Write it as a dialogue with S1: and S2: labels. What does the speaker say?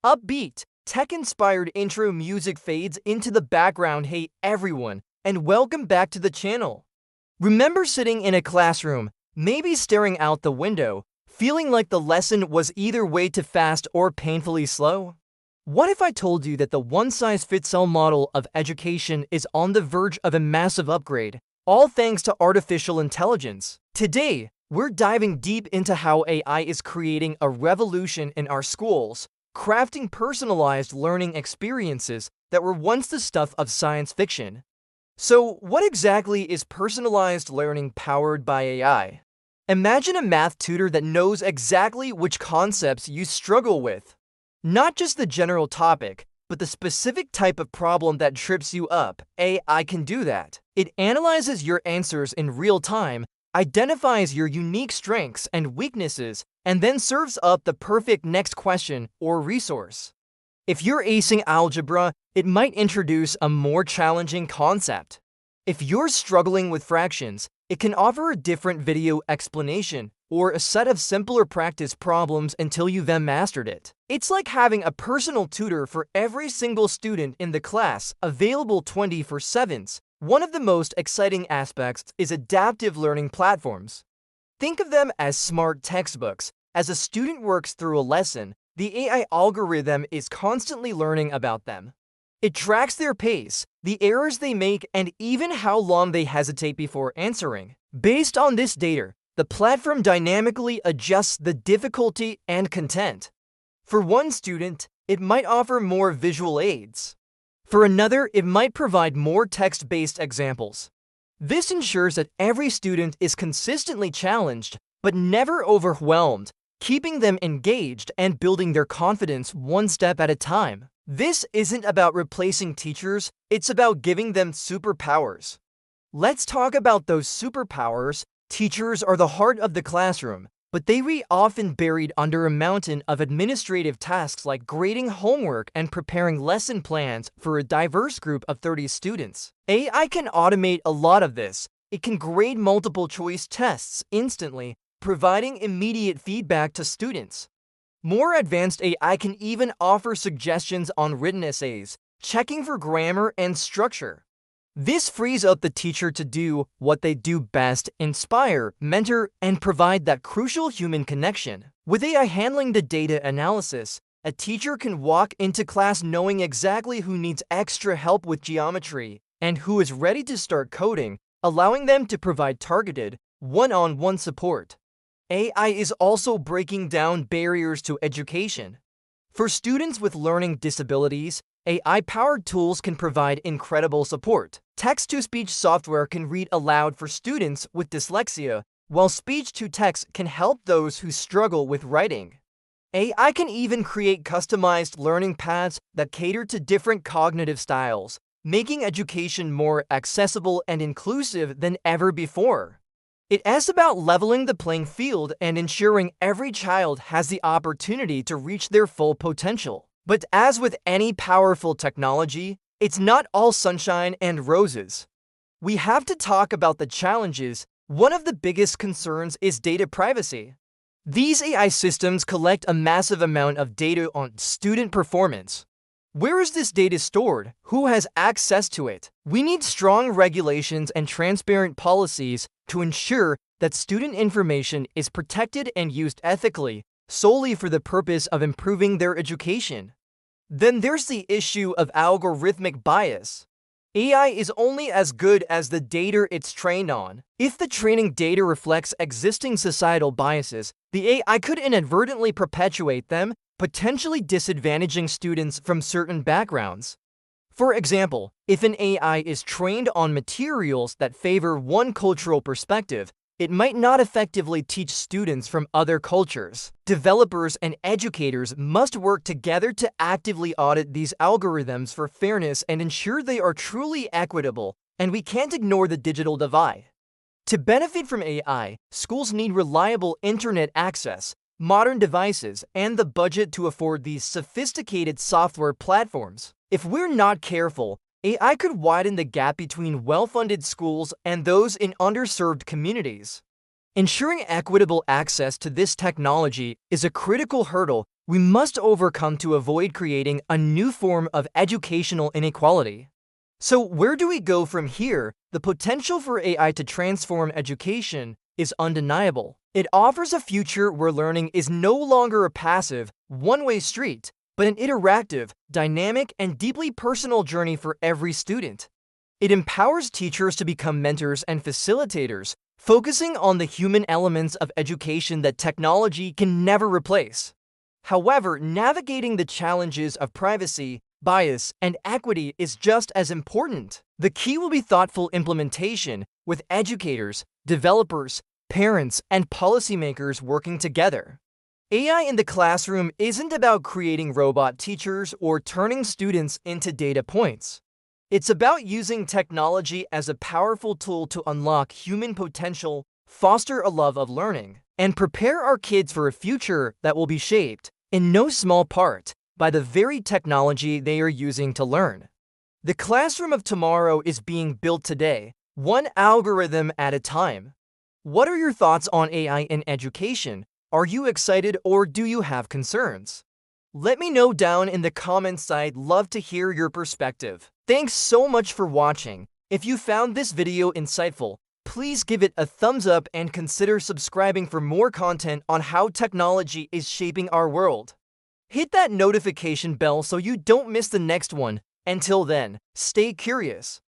S1: Upbeat, tech-inspired intro music fades into the background. Hey everyone, and welcome back to the channel. Remember sitting in a classroom, maybe staring out the window, feeling like the lesson was either way too fast or painfully slow? What if I told you that the one-size-fits-all model of education is on the verge of a massive upgrade, all thanks to artificial intelligence? Today, we're diving deep into how AI is creating a revolution in our schools, crafting personalized learning experiences that were once the stuff of science fiction. So, what exactly is personalized learning powered by AI? Imagine a math tutor that knows exactly which concepts you struggle with. Not just the general topic, but the specific type of problem that trips you up. AI can do that. It analyzes your answers in real time, identifies your unique strengths and weaknesses, and then serves up the perfect next question or resource. If you're acing algebra, it might introduce a more challenging concept. If you're struggling with fractions, it can offer a different video explanation or a set of simpler practice problems until you've mastered it. It's like having a personal tutor for every single student in the class, available 24/7. One of the most exciting aspects is adaptive learning platforms. Think of them as smart textbooks. As a student works through a lesson, the AI algorithm is constantly learning about them. It tracks their pace, the errors they make, and even how long they hesitate before answering. Based on this data, the platform dynamically adjusts the difficulty and content. For one student, it might offer more visual aids. For another, it might provide more text-based examples. This ensures that every student is consistently challenged, but never overwhelmed, keeping them engaged and building their confidence one step at a time. This isn't about replacing teachers, it's about giving them superpowers. Let's talk about those superpowers. Teachers are the heart of the classroom, but they are often buried under a mountain of administrative tasks like grading homework and preparing lesson plans for a diverse group of 30 students. AI can automate a lot of this. It can grade multiple choice tests instantly, providing immediate feedback to students. More advanced AI can even offer suggestions on written essays, checking for grammar and structure. This frees up the teacher to do what they do best: inspire, mentor, and provide that crucial human connection. With AI handling the data analysis, a teacher can walk into class knowing exactly who needs extra help with geometry and who is ready to start coding, allowing them to provide targeted, one-on-one support. AI is also breaking down barriers to education. For students with learning disabilities, AI-powered tools can provide incredible support. Text-to-speech software can read aloud for students with dyslexia, while speech-to-text can help those who struggle with writing. AI can even create customized learning paths that cater to different cognitive styles, making education more accessible and inclusive than ever before. It is about leveling the playing field and ensuring every child has the opportunity to reach their full potential. But as with any powerful technology, it's not all sunshine and roses. We have to talk about the challenges. One of the biggest concerns is data privacy. These AI systems collect a massive amount of data on student performance. Where is this data stored? Who has access to it? We need strong regulations and transparent policies to ensure that student information is protected and used ethically, solely for the purpose of improving their education. Then there's the issue of algorithmic bias. AI is only as good as the data it's trained on. If the training data reflects existing societal biases, the AI could inadvertently perpetuate them, potentially disadvantaging students from certain backgrounds. For example, if an AI is trained on materials that favor one cultural perspective, it might not effectively teach students from other cultures. Developers and educators must work together to actively audit these algorithms for fairness and ensure they are truly equitable, and we can't ignore the digital divide. To benefit from AI, schools need reliable internet access, modern devices, and the budget to afford these sophisticated software platforms. If we're not careful, AI could widen the gap between well-funded schools and those in underserved communities. Ensuring equitable access to this technology is a critical hurdle we must overcome to avoid creating a new form of educational inequality. So, where do we go from here? The potential for AI to transform education is undeniable. It offers a future where learning is no longer a passive, one-way street, but an interactive, dynamic, and deeply personal journey for every student. It empowers teachers to become mentors and facilitators, focusing on the human elements of education that technology can never replace. However, navigating the challenges of privacy, bias, and equity is just as important. The key will be thoughtful implementation, with educators, developers, parents, and policymakers working together. AI in the classroom isn't about creating robot teachers or turning students into data points. It's about using technology as a powerful tool to unlock human potential, foster a love of learning, and prepare our kids for a future that will be shaped, in no small part, by the very technology they are using to learn. The classroom of tomorrow is being built today, one algorithm at a time. What are your thoughts on AI in education? Are you excited or do you have concerns? Let me know down in the comments. I'd love to hear your perspective. Thanks so much for watching. If you found this video insightful, please give it a thumbs up and consider subscribing for more content on how technology is shaping our world. Hit that notification bell so you don't miss the next one. Until then, stay curious.